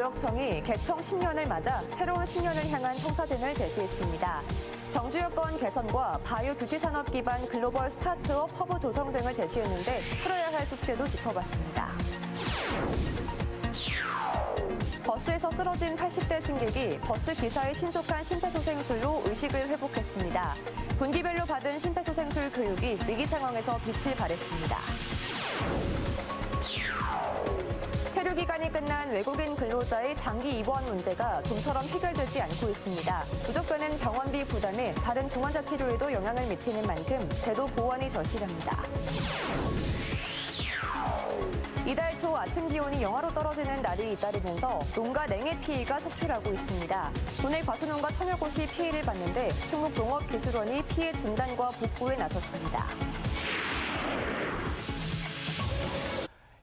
경제자유구역청이 개청 10년을 맞아 새로운 10년을 향한 청사진을 제시했습니다. 정주 여건 개선과 바이오 뷰티 산업 기반 글로벌 스타트업 허브 조성 등을 제시했는데 풀어야 할 숙제도 짚어봤습니다. 버스에서 쓰러진 80대 승객이 버스 기사의 신속한 심폐소생술로 의식을 회복했습니다. 분기별로 받은 심폐소생술 교육이 위기 상황에서 빛을 발했습니다. 체류 기간이 끝난 외국인 근로자의 장기 입원 문제가 좀처럼 해결되지 않고 있습니다. 부족되는 병원비 부담이 다른 중환자 치료에도 영향을 미치는 만큼 제도 보완이 절실합니다. 이달 초 아침 기온이 영하로 떨어지는 날이 잇따르면서 농가 냉해 피해가 속출하고 있습니다. 도내 과수농가 천여 곳이 피해를 봤는데 충북농업기술원이 피해 진단과 복구에 나섰습니다.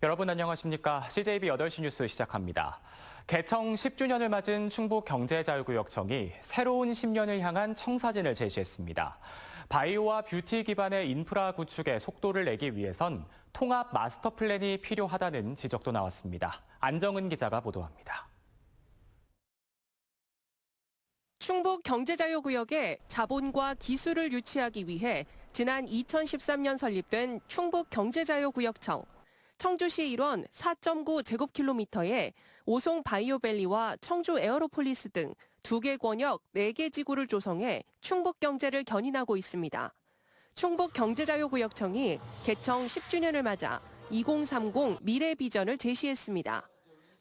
여러분 안녕하십니까? CJB 8시 뉴스 시작합니다. 개청 10주년을 맞은 충북경제자유구역청이 새로운 10년을 향한 청사진을 제시했습니다. 바이오와 뷰티 기반의 인프라 구축에 속도를 내기 위해선 통합 마스터 플랜이 필요하다는 지적도 나왔습니다. 안정은 기자가 보도합니다. 충북경제자유구역에 자본과 기술을 유치하기 위해 지난 2013년 설립된 충북경제자유구역청. 청주시 일원 4.9제곱킬로미터에 오송 바이오밸리와 청주 에어로폴리스 등 2개 권역 4개 지구를 조성해 충북 경제를 견인하고 있습니다. 충북경제자유구역청이 개청 10주년을 맞아 2030 미래 비전을 제시했습니다.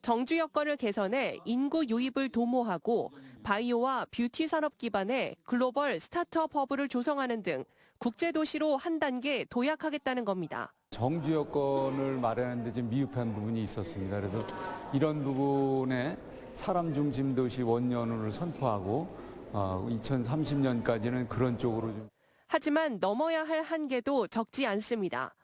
정주 여건을 개선해 인구 유입을 도모하고 바이오와 뷰티 산업 기반의 글로벌 스타트업 허브를 조성하는 등 국제도시로 한 단계 도약하겠다는 겁니다. 정주 여건을 마련하는 데 좀 미흡한 부분이 있었습니다. 그래서 이런 부분에 사람 중심 도시 원년을 선포하고 2030년까지는 그런 쪽으로 좀. 하지만 넘어야 할 한계도 적지 않습니다.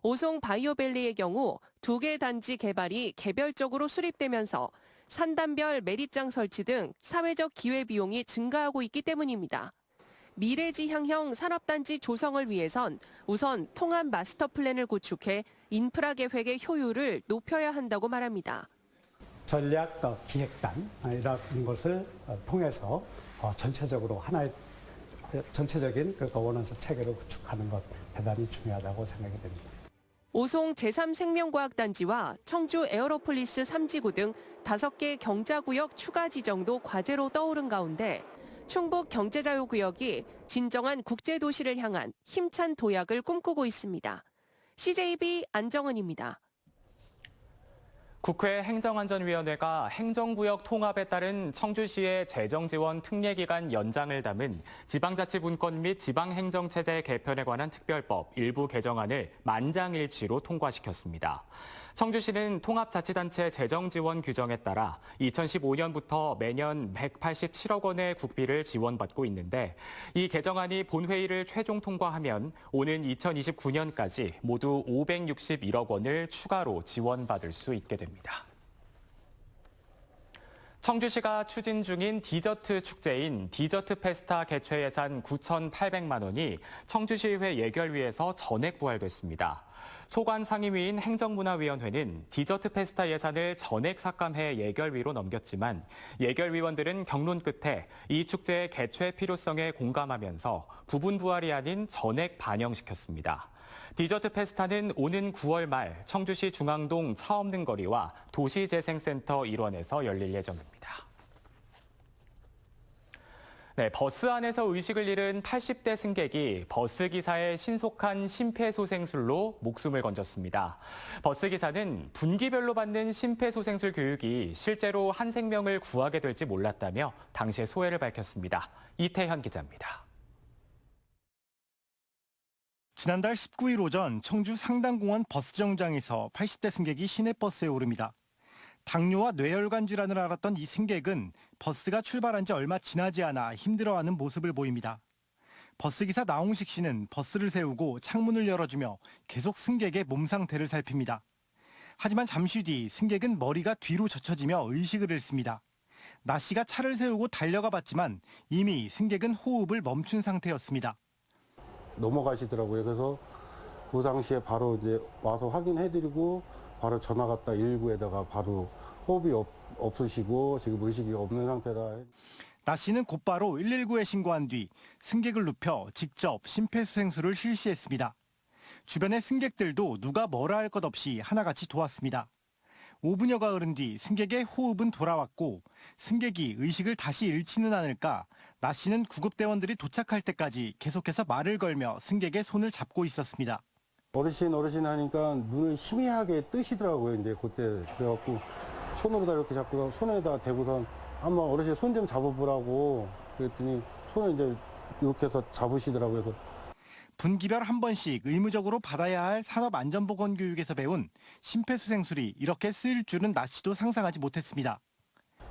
오송 바이오밸리의 경우 2개 단지 개발이 개별적으로 수립되면서 산단별 매립장 설치 등 사회적 기회비용이 증가하고 있기 때문입니다. 미래지향형 산업단지 조성을 위해선 우선 통합 마스터 플랜을 구축해 인프라 계획의 효율을 높여야 한다고 말합니다. 전략 기획단 이런 것을 통해서 전체적으로 하나의 전체적인 거버넌스 체계를 구축하는 것 대단히 중요하다고 생각이 됩니다. 오송 제3생명과학단지와 청주 에어로폴리스 3지구 등 5개 경자구역 추가 지정도 과제로 떠오른 가운데 충북경제자유구역이 진정한 국제도시를 향한 힘찬 도약을 꿈꾸고 있습니다. CJB 안정은입니다. 국회 행정안전위원회가 행정구역 통합에 따른 청주시의 재정지원 특례기간 연장을 담은 지방자치분권 및 지방행정체제 개편에 관한 특별법 일부 개정안을 만장일치로 통과시켰습니다. 청주시는 통합자치단체 재정지원 규정에 따라 2015년부터 매년 187억 원의 국비를 지원받고 있는데 이 개정안이 본회의를 최종 통과하면 오는 2029년까지 모두 561억 원을 추가로 지원받을 수 있게 됩니다. 청주시가 추진 중인 디저트 축제인 디저트 페스타 개최 예산 9,800만 원이 청주시의회 예결위에서 전액 부활됐습니다. 소관 상임위인 행정문화위원회는 디저트 페스타 예산을 전액 삭감해 예결위로 넘겼지만 예결위원들은 경론 끝에 이 축제의 개최 필요성에 공감하면서 부분 부활이 아닌 전액 반영시켰습니다. 디저트 페스타는 오는 9월 말 청주시 중앙동 차 없는 거리와 도시재생센터 일원에서 열릴 예정입니다. 네, 버스 안에서 의식을 잃은 80대 승객이 버스기사의 신속한 심폐소생술로 목숨을 건졌습니다. 버스기사는 분기별로 받는 심폐소생술 교육이 실제로 한 생명을 구하게 될지 몰랐다며 당시의 소회를 밝혔습니다. 이태현 기자입니다. 지난달 19일 오전 청주 상당공원 버스 정류장에서 80대 승객이 시내버스에 오릅니다. 당뇨와 뇌혈관 질환을 앓았던 이 승객은 버스가 출발한 지 얼마 지나지 않아 힘들어하는 모습을 보입니다. 버스기사 나홍식 씨는 버스를 세우고 창문을 열어주며 계속 승객의 몸 상태를 살핍니다. 하지만 잠시 뒤 승객은 머리가 뒤로 젖혀지며 의식을 잃습니다. 나 씨가 차를 세우고 달려가 봤지만 이미 승객은 호흡을 멈춘 상태였습니다. 넘어가시더라고요. 그래서 그 당시에 바로 이제 와서 확인해드리고 바로 전화 갔다 119에다가 바로 호흡이 없으시고 지금 의식이 없는 상태다. 나 씨는 곧바로 119에 신고한 뒤 승객을 눕혀 직접 심폐소생술을 실시했습니다. 주변의 승객들도 누가 뭐라 할 것 없이 하나같이 도왔습니다. 5분여가 흐른 뒤 승객의 호흡은 돌아왔고 승객이 의식을 다시 잃지는 않을까 나 씨는 구급대원들이 도착할 때까지 계속해서 말을 걸며 승객의 손을 잡고 있었습니다. 어르신 하니까 눈을 희미하게 뜨시더라고요. 이제 그때 그래갖고 손으로 다 이렇게 잡고 손에다 대고선 한번 어르신 손 좀 잡아보라고 그랬더니 손을 이제 이렇게 해서 잡으시더라고요. 그래서 분기별 한 번씩 의무적으로 받아야 할 산업안전보건교육에서 배운 심폐소생술이 이렇게 쓰일 줄은 나 씨도 상상하지 못했습니다.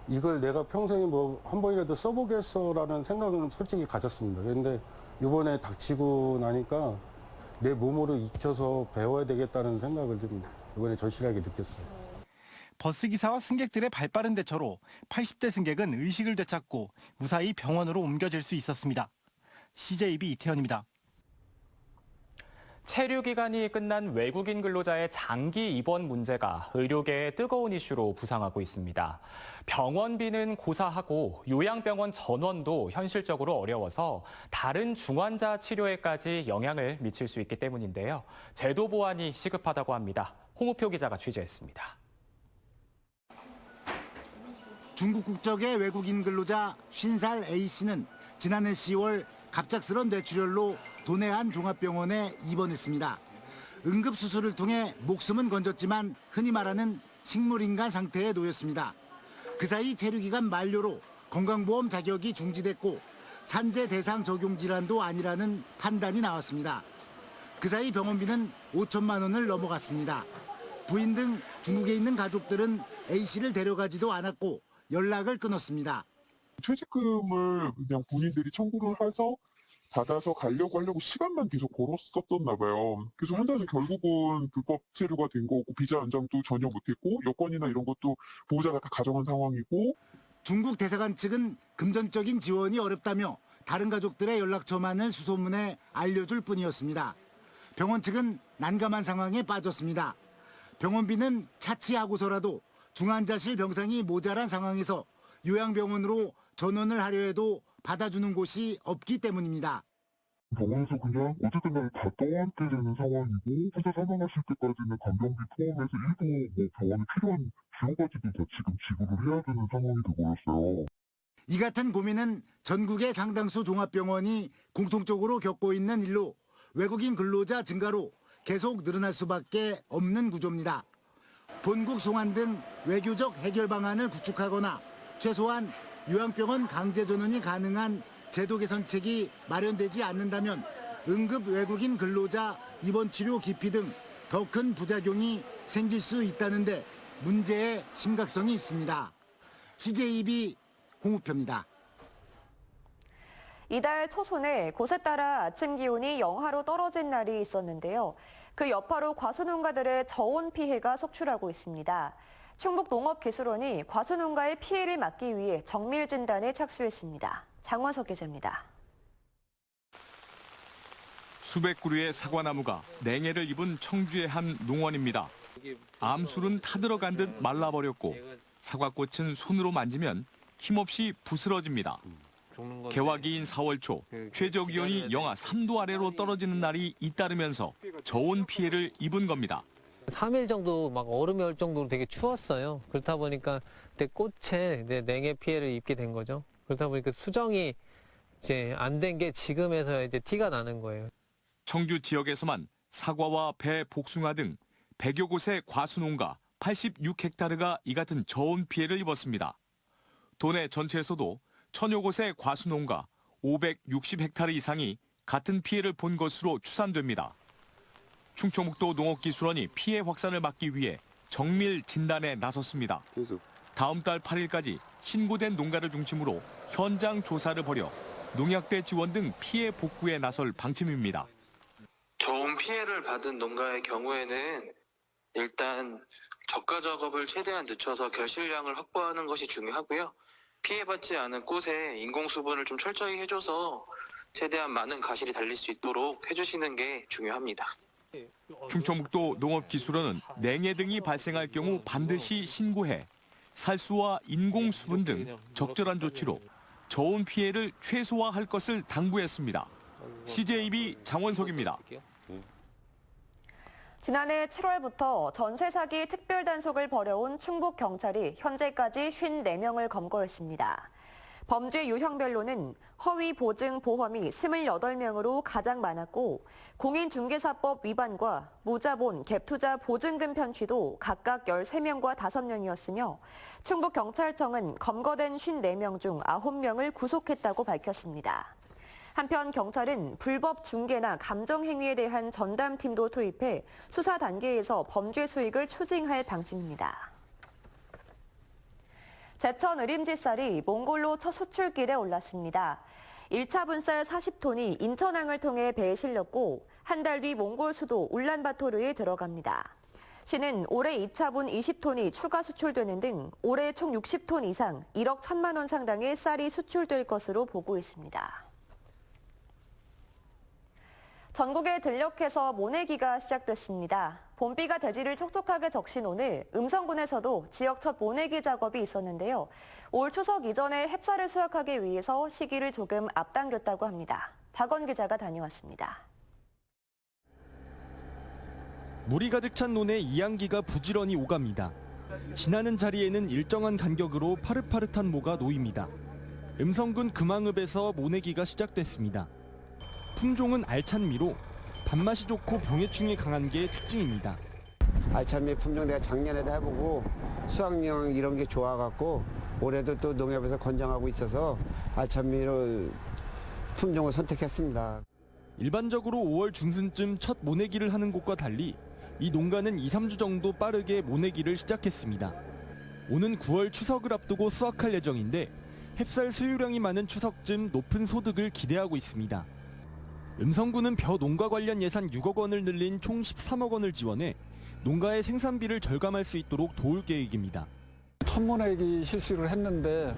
이걸 내가 평생에 뭐 한 번이라도 써보겠어라는 생각은 솔직히 가졌습니다. 그런데 이번에 닥치고 나니까 내 몸으로 익혀서 배워야 되겠다는 생각을 좀 이번에 절실하게 느꼈어요. 버스기사와 승객들의 발빠른 대처로 80대 승객은 의식을 되찾고 무사히 병원으로 옮겨질 수 있었습니다. CJB 이태현입니다. 체류 기간이 끝난 외국인 근로자의 장기 입원 문제가 의료계의 뜨거운 이슈로 부상하고 있습니다. 병원비는 고사하고 요양병원 전원도 현실적으로 어려워서 다른 중환자 치료에까지 영향을 미칠 수 있기 때문인데요. 제도 보완이 시급하다고 합니다. 홍우표 기자가 취재했습니다. 중국 국적의 외국인 근로자 50살 A씨는 지난해 10월 갑작스런 뇌출혈로 도내 한 종합병원에 입원했습니다. 응급수술을 통해 목숨은 건졌지만 흔히 말하는 식물인간 상태에 놓였습니다. 그 사이 체류기간 만료로 건강보험 자격이 중지됐고 산재 대상 적용 질환도 아니라는 판단이 나왔습니다. 그 사이 병원비는 5천만 원을 넘어갔습니다. 부인 등 중국에 있는 가족들은 A씨를 데려가지도 않았고 연락을 끊었습니다. 퇴직금을 그냥 본인들이 청구를 해서 받아서 가려고 시간만 계속 벌었었나 봐요. 그래서 환자는 결국은 불법 체류가 된 거고 비자 연장도 전혀 못했고 여권이나 이런 것도 보호자가 다 가져간 상황이고. 중국 대사관 측은 금전적인 지원이 어렵다며 다른 가족들의 연락처만을 수소문에 알려줄 뿐이었습니다. 병원 측은 난감한 상황에 빠졌습니다. 병원비는 차치하고서라도 중환자실 병상이 모자란 상황에서 요양병원으로 전원을 하려 해도 받아주는 곳이 없기 때문입니다. 병원에서 그냥 어쨌든 간에 다 떠안게 되는 상황이고 환자 사망하실 때까지는 간병비 포함해서 일부 병원에 필요한 비용까지도 다 지금 지불을 해야 되는 상황이 되어버렸어요. 이 같은 고민은 전국의 상당수 종합병원이 공통적으로 겪고 있는 일로 외국인 근로자 증가로 계속 늘어날 수밖에 없는 구조입니다. 본국 송환 등 외교적 해결 방안을 구축하거나 최소한 요양병원 강제 전원이 가능한 제도 개선책이 마련되지 않는다면 응급 외국인 근로자 입원 치료 기피 등 더 큰 부작용이 생길 수 있다는데 문제의 심각성이 있습니다. CJB 홍우표입니다. 이달 초순에 곳에 따라 아침 기온이 영하로 떨어진 날이 있었는데요. 그 여파로 과수농가들의 저온 피해가 속출하고 있습니다. 충북농업기술원이 과수농가의 피해를 막기 위해 정밀 진단에 착수했습니다. 장원석 기자입니다. 수백 그루의 사과나무가 냉해를 입은 청주의 한 농원입니다. 암술은 타들어간 듯 말라버렸고 사과꽃은 손으로 만지면 힘없이 부스러집니다. 개화기인 4월 초 최저 기온이 영하 3도 아래로 떨어지는 날이 잇따르면서 저온 피해를 입은 겁니다. 3일 정도 막 얼음이 얼 정도로 되게 추웠어요. 그렇다 보니까 그때 꽃에 냉해 피해를 입게 된 거죠. 그렇다 보니까 수정이 이제 안 된 게 지금에서야 이제 티가 나는 거예요. 청주 지역에서만 사과와 배, 복숭아 등 100여 곳의 과수농가 86헥타르가 이 같은 저온 피해를 입었습니다. 도내 전체에서도 1000여 곳의 과수농가 560헥타르 이상이 같은 피해를 본 것으로 추산됩니다. 충청북도 농업기술원이 피해 확산을 막기 위해 정밀 진단에 나섰습니다. 다음 달 8일까지 신고된 농가를 중심으로 현장 조사를 벌여 농약대 지원 등 피해 복구에 나설 방침입니다. 저온 피해를 받은 농가의 경우에는 일단 적과 작업을 최대한 늦춰서 결실량을 확보하는 것이 중요하고요. 피해받지 않은 꽃에 인공수분을 좀 철저히 해줘서 최대한 많은 가실이 달릴 수 있도록 해주시는 게 중요합니다. 충청북도 농업기술원은 냉해 등이 발생할 경우 반드시 신고해 살수와 인공수분 등 적절한 조치로 저온 피해를 최소화할 것을 당부했습니다. CJB 장원석입니다. 지난해 7월부터 전세 사기 특별 단속을 벌여온 충북 경찰이 현재까지 54명을 검거했습니다. 범죄 유형별로는 허위 보증 보험이 28명으로 가장 많았고 공인중개사법 위반과 무자본 갭투자 보증금 편취도 각각 13명과 5명이었으며 충북경찰청은 검거된 54명 중 9명을 구속했다고 밝혔습니다. 한편 경찰은 불법 중개나 감정행위에 대한 전담팀도 투입해 수사 단계에서 범죄 수익을 추징할 방침입니다. 제천 을임지쌀이 몽골로 첫 수출길에 올랐습니다. 1차 분쌀 40톤이 인천항을 통해 배에 실렸고 한 달 뒤 몽골 수도 울란바토르에 들어갑니다. 시는 올해 2차분 20톤이 추가 수출되는 등 올해 총 60톤 이상 1억 1천만 원 상당의 쌀이 수출될 것으로 보고 있습니다. 전국에 들녘에서 모내기가 시작됐습니다. 봄비가 대지를 촉촉하게 적신 오늘 음성군에서도 지역 첫 모내기 작업이 있었는데요. 올 추석 이전에 햅쌀을 수확하기 위해서 시기를 조금 앞당겼다고 합니다. 박원 기자가 다녀왔습니다. 물이 가득 찬 논에 이양기가 부지런히 오갑니다. 지나는 자리에는 일정한 간격으로 파릇파릇한 모가 놓입니다. 음성군 금왕읍에서 모내기가 시작됐습니다. 품종은 알찬미로 밥맛이 좋고 병해충이 강한 게 특징입니다. 알찬미 품종 내가 작년에도 해보고 수확량 이런 게 좋아갖고 올해도 또 농협에서 권장하고 있어서 알찬미로 품종을 선택했습니다. 일반적으로 5월 중순쯤 첫 모내기를 하는 곳과 달리 이 농가는 2, 3주 정도 빠르게 모내기를 시작했습니다. 오는 9월 추석을 앞두고 수확할 예정인데 햅쌀 수유량이 많은 추석쯤 높은 소득을 기대하고 있습니다. 음성군은 벼 농가 관련 예산 6억 원을 늘린 총 13억 원을 지원해 농가의 생산비를 절감할 수 있도록 도울 계획입니다. 첫 모내기 실시를 했는데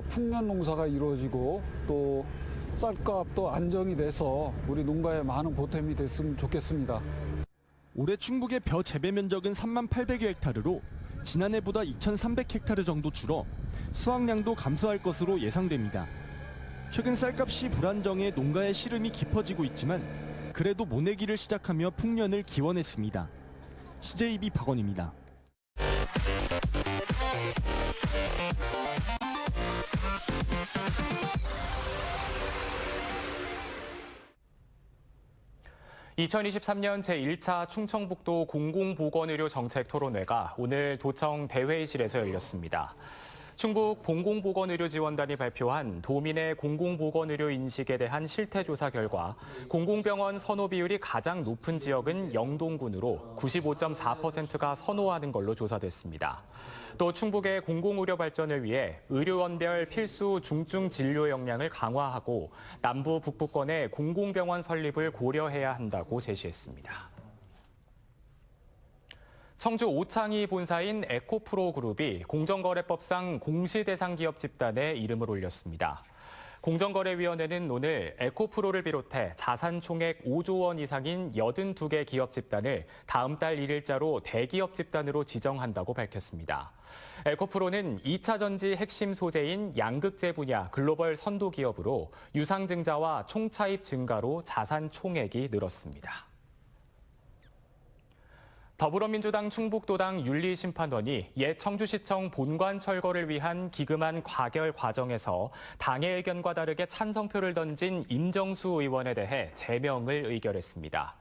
풍년 농사가 이루어지고 또 쌀값도 안정이 돼서 우리 농가에 많은 보탬이 됐으면 좋겠습니다. 올해 충북의 벼 재배 면적은 3만 800여 헥타르로 지난해보다 2,300 헥타르 정도 줄어 수확량도 감소할 것으로 예상됩니다. 최근 쌀값이 불안정해 농가의 시름이 깊어지고 있지만 그래도 모내기를 시작하며 풍년을 기원했습니다. CJB 박원입니다. (2023년) 제1차 충청북도 공공보건의료 정책 토론회가 오늘 도청 대회의실에서 열렸습니다. 충북 공공보건의료지원단이 발표한 도민의 공공보건의료 인식에 대한 실태조사 결과 공공병원 선호 비율이 가장 높은 지역은 영동군으로 95.4%가 선호하는 걸로 조사됐습니다. 또 충북의 공공의료 발전을 위해 의료원별 필수 중증 진료 역량을 강화하고 남부 북부권의 공공병원 설립을 고려해야 한다고 제시했습니다. 청주 오창이 본사인 에코프로 그룹이 공정거래법상 공시대상 기업 집단에 이름을 올렸습니다. 공정거래위원회는 오늘 에코프로를 비롯해 자산 총액 5조 원 이상인 82개 기업 집단을 다음 달 1일자로 대기업 집단으로 지정한다고 밝혔습니다. 에코프로는 2차 전지 핵심 소재인 양극재 분야 글로벌 선도 기업으로 유상증자와 총차입 증가로 자산 총액이 늘었습니다. 더불어민주당 충북도당 윤리심판원이 옛 청주시청 본관 철거를 위한 기금안 과결 과정에서 당의 의견과 다르게 찬성표를 던진 임정수 의원에 대해 제명을 의결했습니다.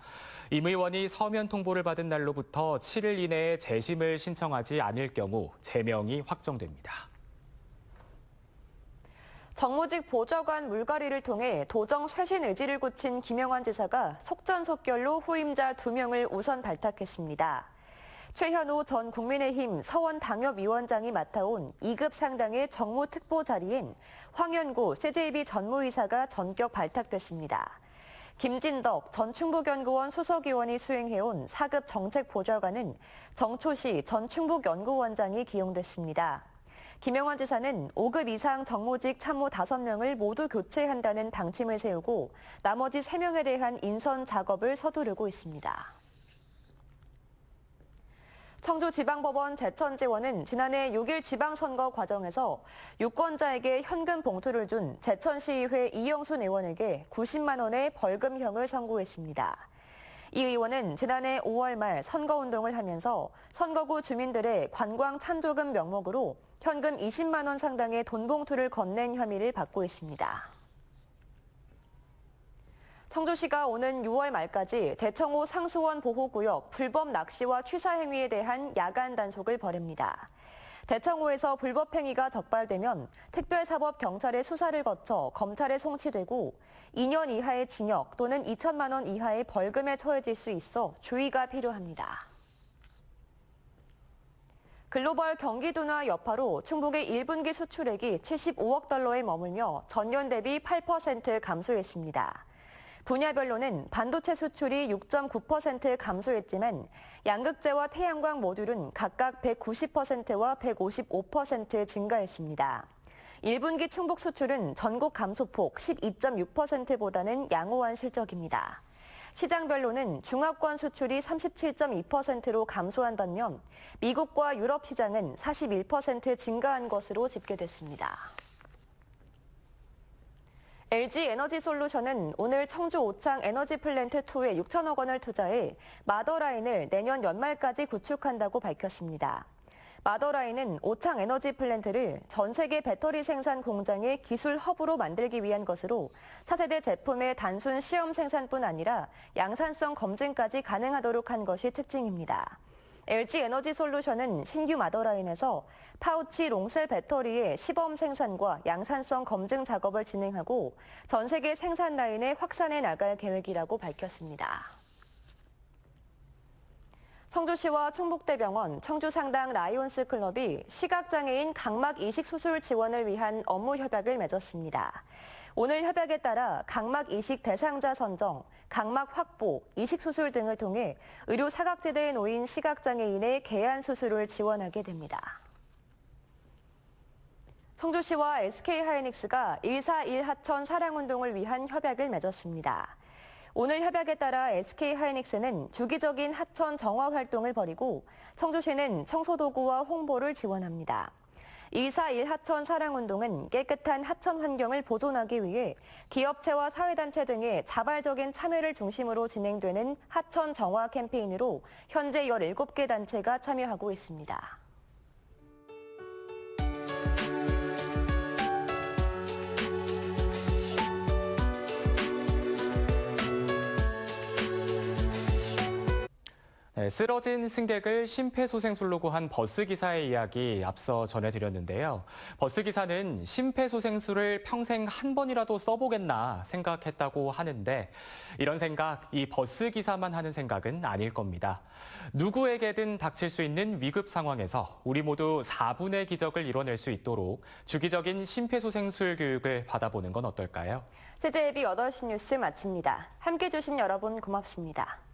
임 의원이 서면 통보를 받은 날로부터 7일 이내에 재심을 신청하지 않을 경우 제명이 확정됩니다. 정무직 보좌관 물갈이를 통해 도정 쇄신 의지를 굳힌 김영환 지사가 속전속결로 후임자 2명을 우선 발탁했습니다. 최현우 전 국민의힘 서원당협위원장이 맡아온 2급 상당의 정무특보 자리엔 황현구 CJB 전무이사가 전격 발탁됐습니다. 김진덕 전 충북연구원 수석위원이 수행해온 4급 정책보좌관은 정초시 전 충북연구원장이 기용됐습니다. 김영환 지사는 5급 이상 정무직 참모 5명을 모두 교체한다는 방침을 세우고 나머지 3명에 대한 인선 작업을 서두르고 있습니다. 청주지방법원 제천지원은 지난해 6일 지방선거 과정에서 유권자에게 현금 봉투를 준 제천시의회 이영순 의원에게 90만 원의 벌금형을 선고했습니다. 이 의원은 지난해 5월 말 선거운동을 하면서 선거구 주민들의 관광 찬조금 명목으로 현금 20만 원 상당의 돈봉투를 건넨 혐의를 받고 있습니다. 청주시가 오는 6월 말까지 대청호 상수원 보호구역 불법 낚시와 취사 행위에 대한 야간 단속을 벌입니다. 대청호에서 불법 행위가 적발되면 특별사법경찰의 수사를 거쳐 검찰에 송치되고 2년 이하의 징역 또는 2천만 원 이하의 벌금에 처해질 수 있어 주의가 필요합니다. 글로벌 경기 둔화 여파로 충북의 1분기 수출액이 75억 달러에 머물며 전년 대비 8% 감소했습니다. 분야별로는 반도체 수출이 6.9% 감소했지만 양극재와 태양광 모듈은 각각 190%와 155% 증가했습니다. 1분기 충북 수출은 전국 감소폭 12.6%보다는 양호한 실적입니다. 시장별로는 중화권 수출이 37.2%로 감소한 반면 미국과 유럽 시장은 41% 증가한 것으로 집계됐습니다. LG에너지솔루션은 오늘 청주 오창 에너지플랜트2에 6천억 원을 투자해 마더라인을 내년 연말까지 구축한다고 밝혔습니다. 마더라인은 오창 에너지플랜트를 전 세계 배터리 생산 공장의 기술 허브로 만들기 위한 것으로 차세대 제품의 단순 시험 생산뿐 아니라 양산성 검증까지 가능하도록 한 것이 특징입니다. LG에너지솔루션은 신규 마더라인에서 파우치 롱셀 배터리의 시범 생산과 양산성 검증 작업을 진행하고 전 세계 생산 라인에 확산해 나갈 계획이라고 밝혔습니다. 청주시와 충북대병원, 청주상당 라이온스 클럽이 시각장애인 각막 이식 수술 지원을 위한 업무 협약을 맺었습니다. 오늘 협약에 따라 각막 이식 대상자 선정, 각막 확보, 이식 수술 등을 통해 의료 사각지대에 놓인 시각장애인의 개안 수술을 지원하게 됩니다. 청주시와 SK하이닉스가 141 하천 사랑운동을 위한 협약을 맺었습니다. 오늘 협약에 따라 SK하이닉스는 주기적인 하천 정화 활동을 벌이고 청주시는 청소도구와 홍보를 지원합니다. 241 하천 사랑운동은 깨끗한 하천 환경을 보존하기 위해 기업체와 사회단체 등의 자발적인 참여를 중심으로 진행되는 하천 정화 캠페인으로 현재 17개 단체가 참여하고 있습니다. 네, 쓰러진 승객을 심폐소생술로 구한 버스기사의 이야기 앞서 전해드렸는데요. 버스기사는 심폐소생술을 평생 한 번이라도 써보겠나 생각했다고 하는데 이런 생각, 이 버스기사만 하는 생각은 아닐 겁니다. 누구에게든 닥칠 수 있는 위급 상황에서 우리 모두 4분의 기적을 이뤄낼 수 있도록 주기적인 심폐소생술 교육을 받아보는 건 어떨까요? CJB 8시 뉴스 마칩니다. 함께해 주신 여러분 고맙습니다.